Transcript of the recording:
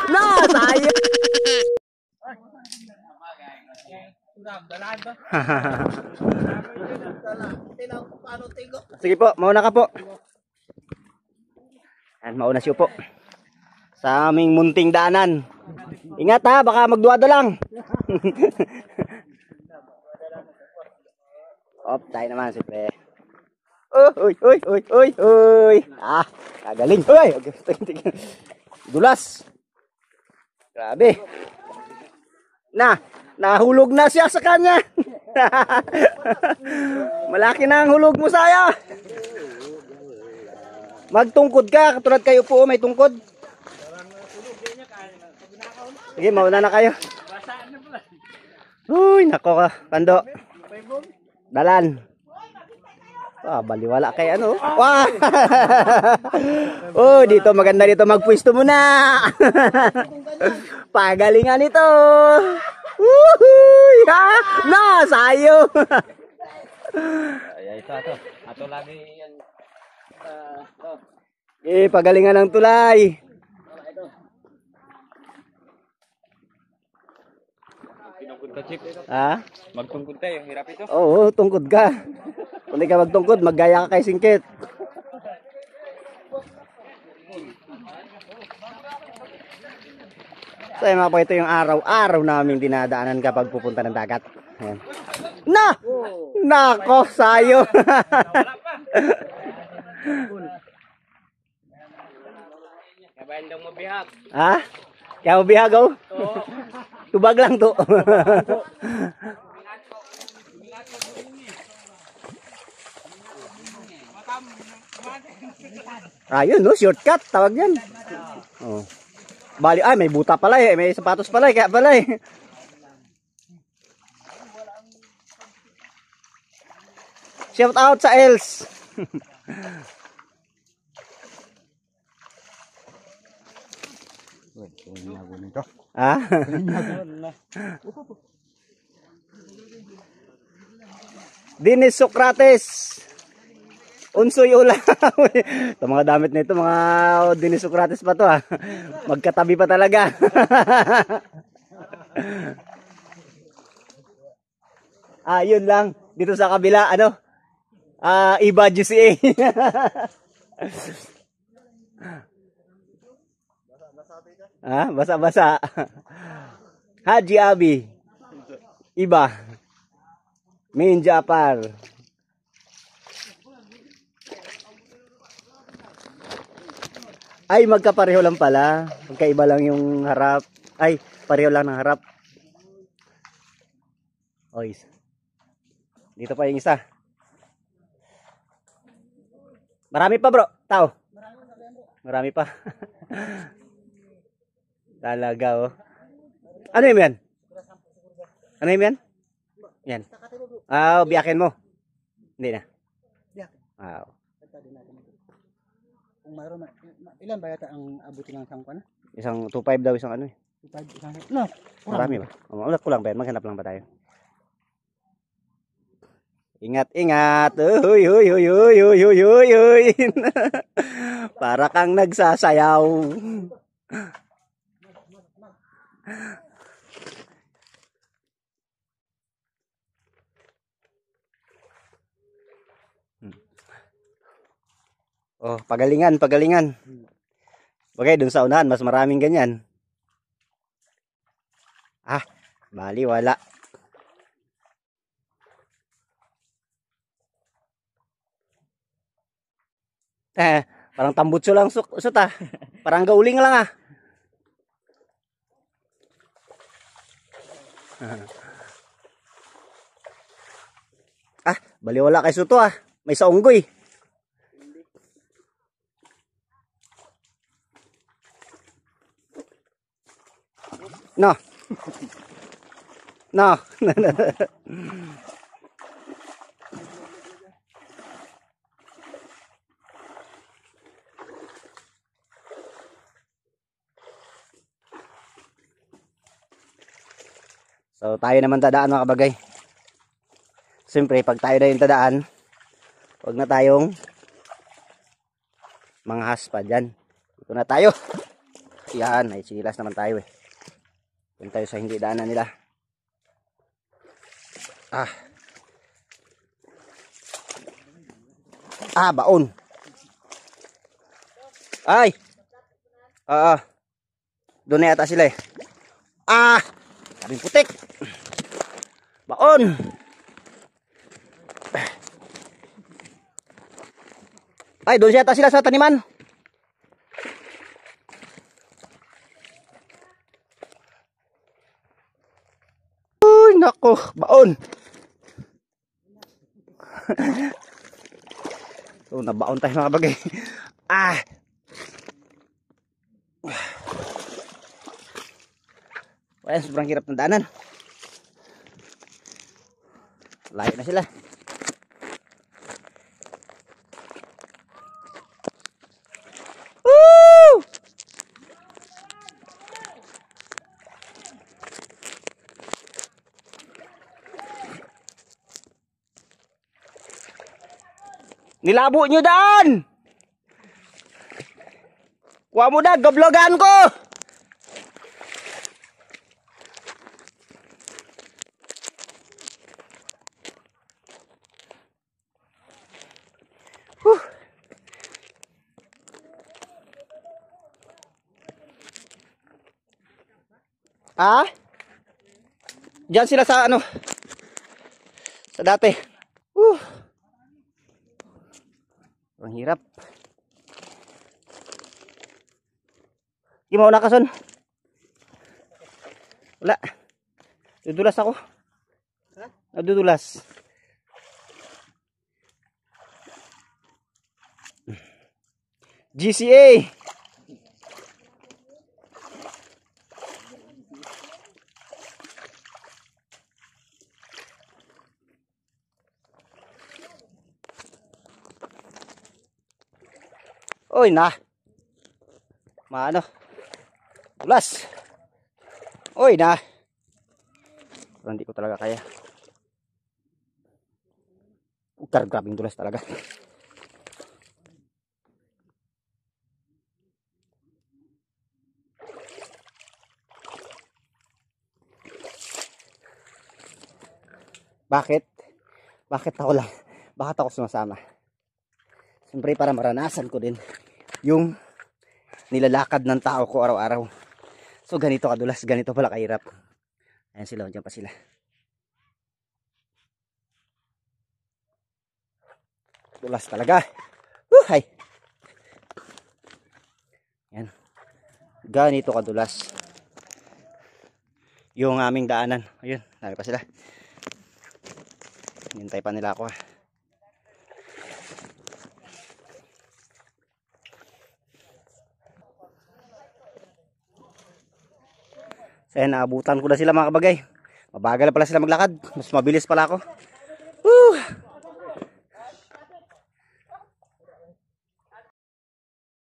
Nasayo. Sige po, mauna ka po. Yan, mauna siyo po. Sa aming munting daanan. Ingat ha, baka magduwado lang. Op, tayo naman siyempre. Uy. Ah, kagaling. Uy, dulas. Grabe. Nahulog na siya sa kanya. Malaki na ang hulog mo saya. Magtungkod ka, katulad kayo po, may tungkod. Sige, mauna na kayo. Uy, nako ka, Pando. Dalan. Baliwala kay ano. Wah! Oh, dito maganda dito magpwesto muna. Pagalingan ito. Uhuy! Nasayo. Ay, ito. Ato lagi yan. Pagalingan ng tulay. Ha? Magtungkod tayo, hirap ito. Oo, tungkod ka. Kung di ka magtungkod, maggaya ka kay Singkit. So mga po, ito yung araw-araw naming dinadaanan kapag pupunta ng dagat. Ayan. Nako, sayo. Kabayan daw mo bihag. Ha? Kaya mo bihag, oh? Tubag lang to. Ayun, no? Shortcut, tawag yan. Oh. Bali, ay, may buta pala eh. May sapatos pala eh. Kaya pala eh. Shout out sa Els. Ha? Dinis Socrates. Unsoy ula. Ito mga damit nito, mga Dinis Socrates pa to ha. Magkatabi pa talaga. Yun lang. Dito sa kabila, ano? Iba GCA. Basa-basa. Haji Abi. Iba. Min Japar. Ay, magkapareho lang pala. Magkaiba lang yung harap. Ay, pareho lang ng harap. Oy. Dito pa yung isa. Marami pa, bro. Tao. Marami pa. Talaga, oh. Ano yun yan? Ano yun yan? Yan. Biyakin mo. Hindi na. Wow. Kung mayroon, ilan ba yata ang abutin ng sangko na? Isang 2.5 daw, isang ano eh. 2.5, isang... No, marami ba? Kulang ba yan? Maghanap lang ba tayo? Ingat. Uy. Para kang nagsasayaw. Oh, pagalingan. Bagay, dun sa unahan, mas maraming ganyan. Bali, wala. Parang tambutso lang usot ah. Parang gauling lang ah. Bali wala kay suto ah. May saunggoy. No. So tayo naman tadaan mga kabagay. Siyempre pag tayo na yung tadaan, huwag na tayong manghas pa dyan. Ito na tayo. Yan, may chilas naman tayo eh. Doon tayo sa hindi daanan nila. Baon. Ay. Doon na yata sila eh. Sabing putik. Baon. Ay, doon yata sila sa taniman. Uy, nako, baon. So, nabaon tayo mga bagay. Ayan, sobrang hirap ng daanan. Layo na sila. Woo! Nilabo nyo daan! Kuha mo na, gablogan ko! Diyan sila sa ano? Sa dati. Ang hirap. Di mo na kason. Wala. Dudulas ako. Nadudulas. GCA. Oy na. Maano? Dulas. Oy na. Pero hindi ko talaga kaya. Grabing dulas talaga. Bakit? Bakit ako lang? Bakit ako sumasama? Siyempre para maranasan ko din yung nilalakad ng tao ko araw-araw. So ganito kadulas, ganito pala kahirap. Ayan sila, dyan pa sila. Dulas talaga. Hay. Yan. Ganito kadulas yung aming daanan. Ayun, dami pa sila. Hintay pa nila ako. Kaya naabutan ko na sila mga kabagay. Mabagal pala sila maglakad. Mas mabilis pala ako.